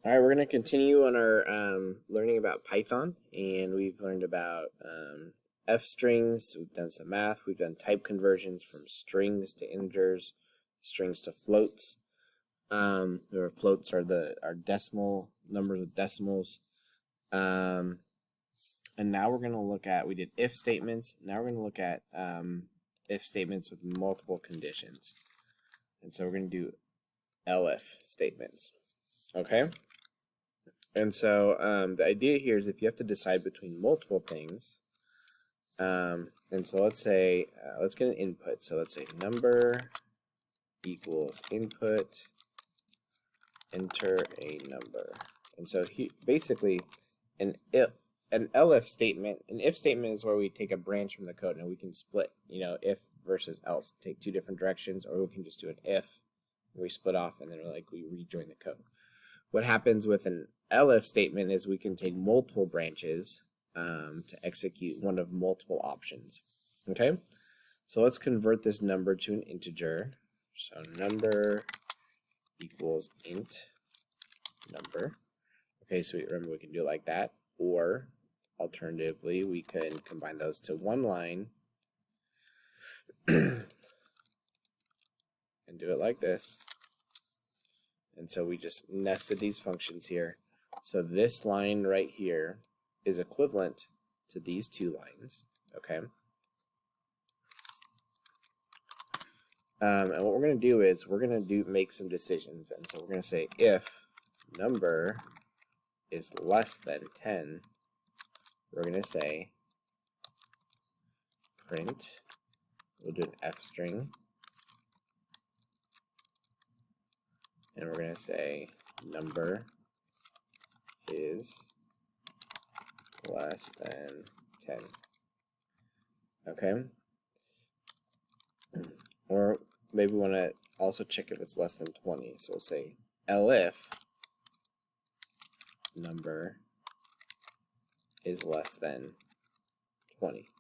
All right, we're going to continue on our learning about Python, and we've learned about F strings. We've done some math. We've done type conversions from strings to integers, strings to floats. Where floats are our decimal numbers of decimals. And now we're going to look at, we did if statements. Now we're going to look at if statements with multiple conditions. And so we're going to do elif statements. Okay? And so the idea here is if you have to decide between multiple things, and so let's say, let's get an input. So let's say number equals input, enter a number. And so basically an elif statement, an if statement is where we take a branch from the code and we can split, if versus else, take two different directions, or we can just do an if, we split off and then we rejoin the code. What happens with an elif statement is we can take multiple branches to execute one of multiple options. Okay, so let's convert this number to an integer. So number equals int number. Okay, so remember we can do it like that, or alternatively we can combine those to one line and do it like this. And so we just nested these functions here. So this line right here is equivalent to these two lines, okay? And what we're going to do is we're going to make some decisions. And so we're going to say if number is less than 10, we're going to say print, we'll do an F string, and we're going to say number is less than 10. Okay? Or maybe we want to also check if it's less than 20. So we'll say elif number is less than 20.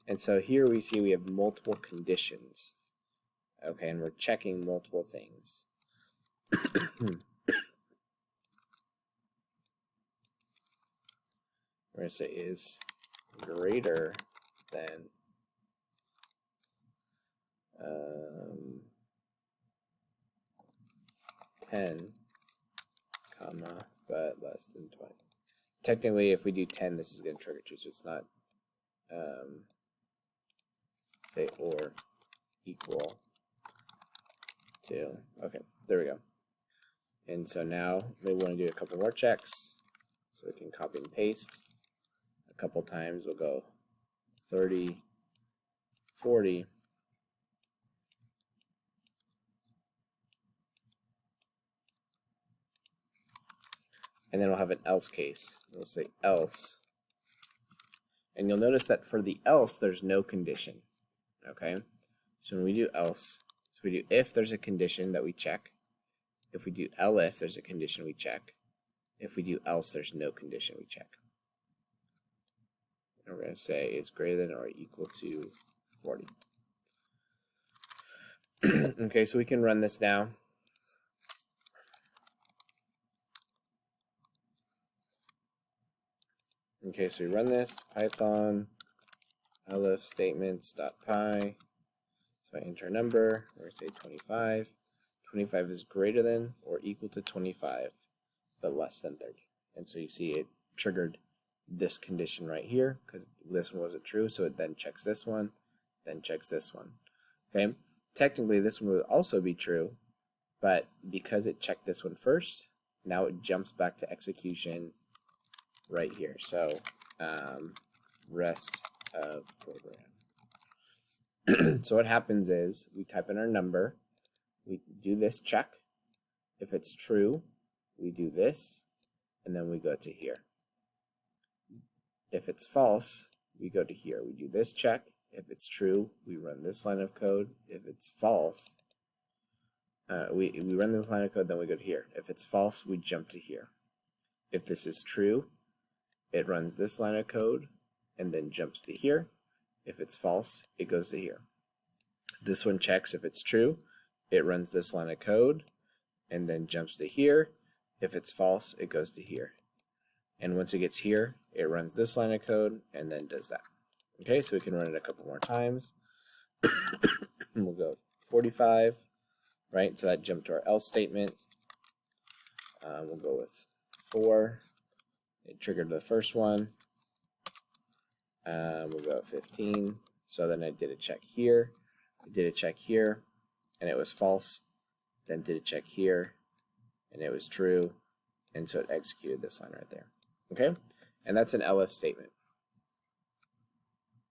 And so here we see we have multiple conditions. Okay, and we're checking multiple things. We're going to say is greater than 10, comma, but less than 20. Technically, if we do 10, this is going to trigger too, so it's not, say, or equal to. Okay, there we go. And so now maybe we want to do a couple more checks. So we can copy and paste. A couple times we'll go 30, 40. And then we'll have an else case. We'll say else. And you'll notice that for the else, there's no condition. Okay? So when we do else, so we do if there's a condition that we check. If we do elif, there's a condition we check. If we do else, there's no condition we check. And we're going to say is greater than or equal to 40. Okay, so we can run this now. Okay, so we run this, Python elif statements.py. So I enter a number, we're going to say 25. 25 is greater than or equal to 25, but less than 30. And so you see it triggered this condition right here, because this one wasn't true, so it then checks this one, then checks this one. Okay, technically this one would also be true, but because it checked this one first, now it jumps back to execution right here. So rest of program. So what happens is we type in our number, we do this check. If it's true, we do this, and then we go to here. If it's false, we go to here. We do this check. If it's true, we run this line of code. If it's false, we run this line of code, then we go to here. If it's false, we jump to here. If this is true, it runs this line of code and then jumps to here. If it's false, it goes to here. This one checks if it's true. It runs this line of code and then jumps to here. If it's false, it goes to here. And once it gets here, it runs this line of code and then does that. Okay, so we can run it a couple more times. And we'll go 45, right? So that jumped to our else statement. We'll go with 4. It triggered the first one. We'll go 15. So then I did a check here. I did a check here, and it was false. Then did a check here, and it was true. And so it executed this line right there. Okay? And that's an elif statement.